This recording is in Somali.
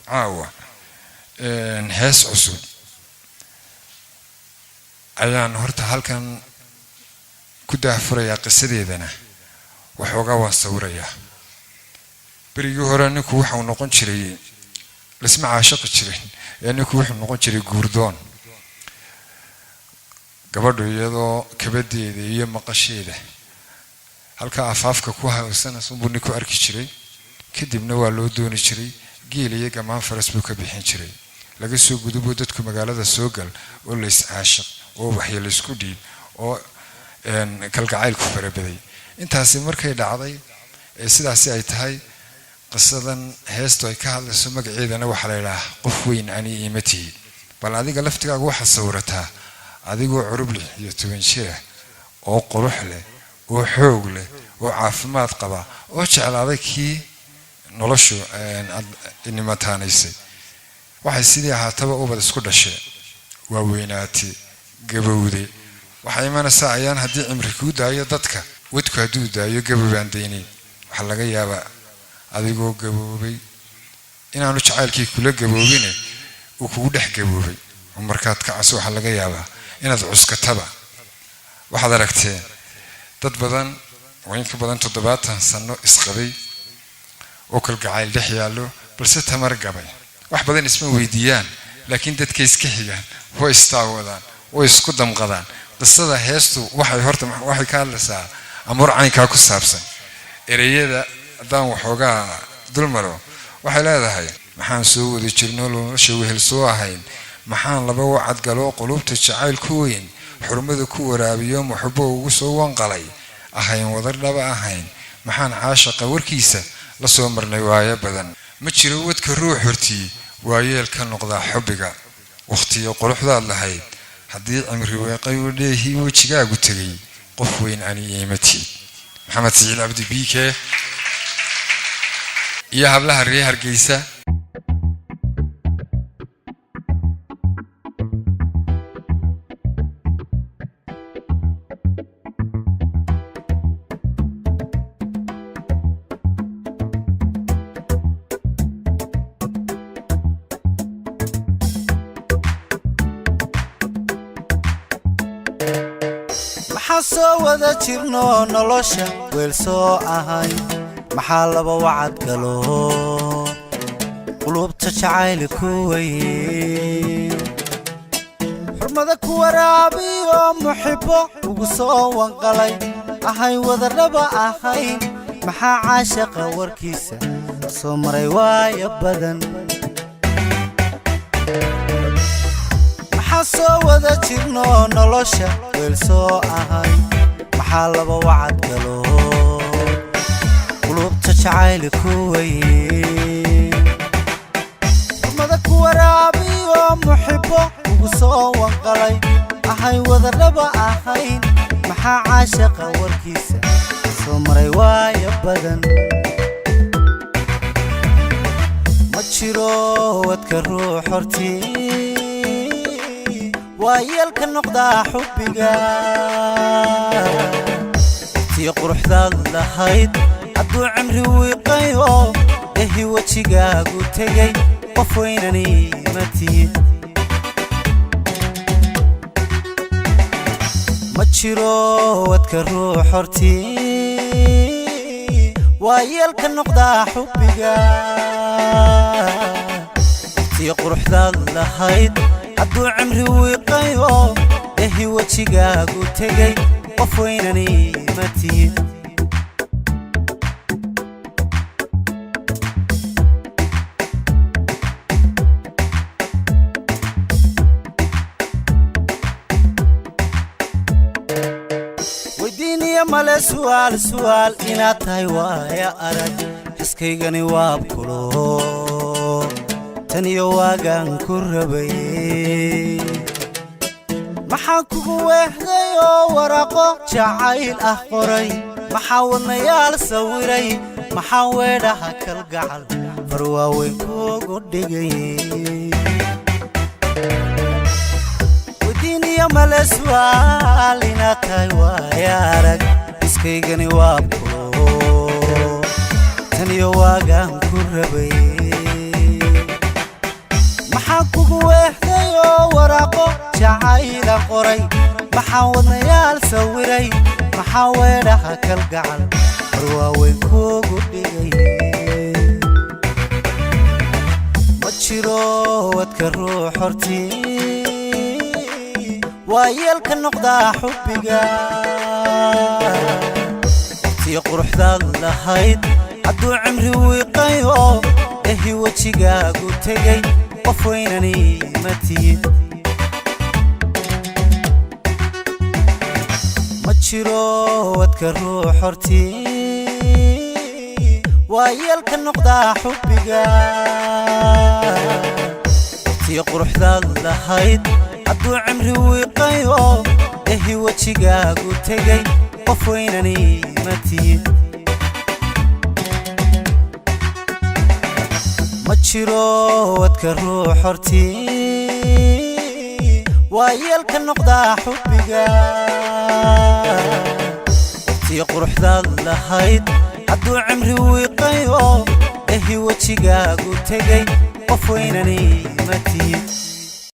عاوة هاس عصود ayaan horta halkan ku daafuraya qisadeedana waxooga waan sawiraya berigii hore ninku wuxuu noqon jiray lisma caashiq jiray ninku wuxuu noqon jiray guurdoon gabadhu iyadoo kabadeeda iyo maqasheeda halka afaafka ku haysan asbu ninku arki jiray kadibna waa loo dooni jiray geel iyo gamaan faras buu ka bixin jiray laga soo gudubo dadku magaalada soo gal oo la is caashiq oo waxay la isku dhiib oo kalgacayl ku farabaday intaasi markay dhacday sidaasi ay tahay qisadan heesto ay ka hadlayso magaceedana waxa la ilaahay qof weyn ani iimati bal adiga laftigaaga waxa sawirataa adigoo curub leh iyo 10 jir oo qurux leh oo xoog leh oo caafimaad qaba oo jeclaaday kii noloshu inimataanaysay waxay sidii ahaataba ubad isku dhashay waa weynaati gabowde waxay imanaysaa ayaan haddii cimri ku daayo dadka wadku hadduu daayo gabowaan deynay waxa laga yaabaa adigoo gaboobay inaanu jacaylkii kula gaboobin uu kugu dhex gaboobay markaad ka caso waxa laga yaabaa inaad cuskataba waxaad aragteen dad badan wayn ka badan 70 sano isqabay oo kalgacayl dhex yaalo balse tamar gabay wax badan isma weydiiyaan laakiin dadka iska xigaan way istaawadaan way isku damqadaan qisada heestu waxay ka hadlaysaa amar caynka ku saabsan ereyada daan waxooga dulmaro waxay leedahay maxaan soo wadi jirnay nolosha wehel soo ahayn maxaan laba wacad galo qulubta jacayl ku weyn xurmada ku waraabiyo muxubbo ugu soo wanqalay ahayn wadar dhaba ahayn maxaan caashiqa warkiisa la soo marnay waaye badan ma jiro wadka ruux hortii waayeel ka noqda xubbiga waqtiyo quruxdaad lahayd haddii cimri weeqay u dheehii wajigaagu tagay qof weyn ani iimati maxamed saciid abdi biike iyo hablaha reer Hargeysa soo wada jirno nolosha weel soo ahay maxaa laba wacad galo qulubta jacayl ku weyn xurmada ku waraabiyo muxibbo ugu soo wanqalay ahay wada dhaba ahayn maxaa caashiqa warkiisa soo maray waayo badan soo wada jirno nolosha weel soo ahay maxaa laba wacad galo qulubta jacayl ku weyn xurmada ku waraabiyo muxibbo ugu soo wanqalay ahay wada dhaba ahayn maxaa caashiqa warkiisa soo maray waayo badan ma jiro wadka ruux hortii ويلك النقطة حبك تي قرحداد لهيد عدو عمري ويقيو إهي وجهك وتجي قفوينني متي ما تشيرو وتكرو حرتي ويلك النقطة حبك تي قرحداد لهيد عدو عمري ويقيو إهي وجهك وتجي قفوينني متي ويديني يا مال سؤال إنا تايوا يا أرج حسكيغني وابكلو تنيو واغان كربي maxaan kugu weehday waraqo jacayl ah qoray maxaa wadnayaal sawiray maxaa weedhaha kalgacal farwaaweyn kugu dhigay wadiiniya male su'aal inaad tahay waaya arag iskaygani waabkulo tan iyo waagaan ku rabay waraaqo jacayla qoray maxaa wadnayaal sawiray maxaa weedhaha kalgacal war waaweyn kuugu dhigay ma jiro wadka ruux hortii waa yeelka noqdaa xubbiga tii quruxdaad lahayd hadduu cimri wiiqayo ehi wejigaagu tegay qof weynani ma tihid ma jiro wadka ruux hortii waa yeelka noqdaa xubbiga tii quruxdaad lahayd hadduu cimri wiiqayo ehi wejigaagu tegay qof weynani ma tihid ma jiro wadka ruux hortii waa yeelka noqdaa xubbiga tii quruxdaad lahayd hadduu cimri wiiqayo ehi wejigaagu tegay qof weynani ma tihid